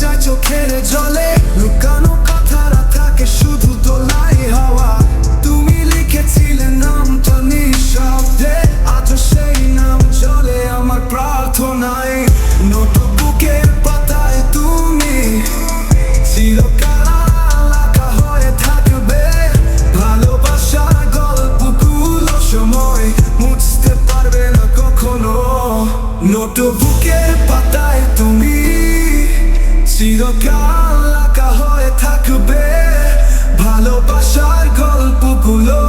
যায় চোখের জলে, লুকানো কথারা থাকে শুধু দোলাই হাওয়া। তুমি লিখেছিলে নামটা নিঃশব্দে, আজও সেই নাম চলে আমার প্রার্থনায়। নোটবুকের পাতায় তুমি চিরকাল লেখা হয়ে থাকবে, ভালোবাসার গল্পগুলো সময় মুছতে পারবে না কখনো। নোটবুকের পাতায় তুমি চিরকাল লেখা হয়ে থাকবে, ভালোবাসার গল্পগুলো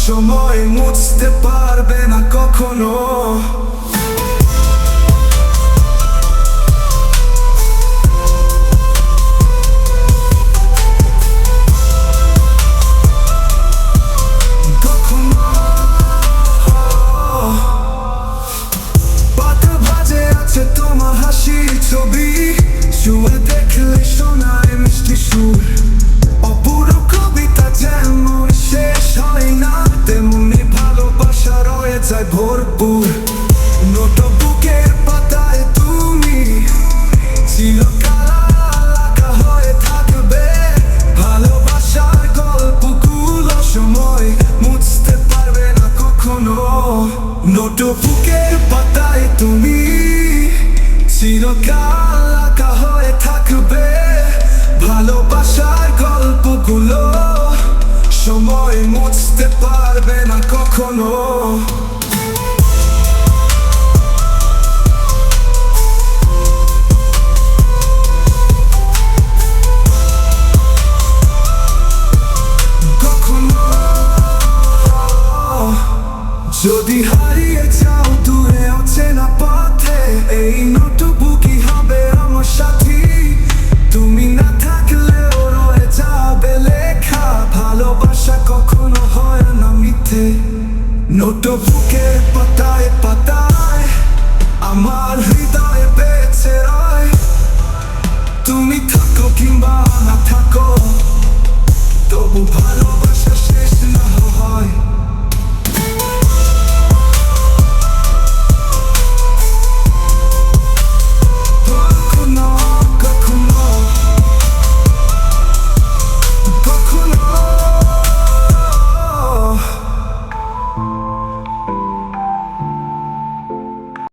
সময় মুছতে পারবে না কখনো। তোমার হাসির ছবি ছুঁয়ে দেখলে শোনায় মিষ্টি সুর, অপুরো কবিতা যেমন শেষ হয় না, তেমনি ভালোবাসা রয়ে যায় ভরপুর। নোটবুকের পাতায় তুমি চিরকাল লেখা হয়ে থাকবে, ভালোবাসার গল্পগুলো সময় মুছতে পারবে না কখনো। নোটবুকের পাতায় তুমি চিরকাল লেখা হয়ে থাকবে, ভালোবাসার গল্পগুলো সময় মুছতে পারবে না কখনো। যদি হারিয়ে যাও দূরে অচেনা পথে, এই নোটবুকই হবে আমার সাথী। তুমি না থাকলেও রয়ে যাবে লেখা, ভালোবাসা কখনো হয় না মিথ্যে। নোটবুকের পাতায় পাতায় আমার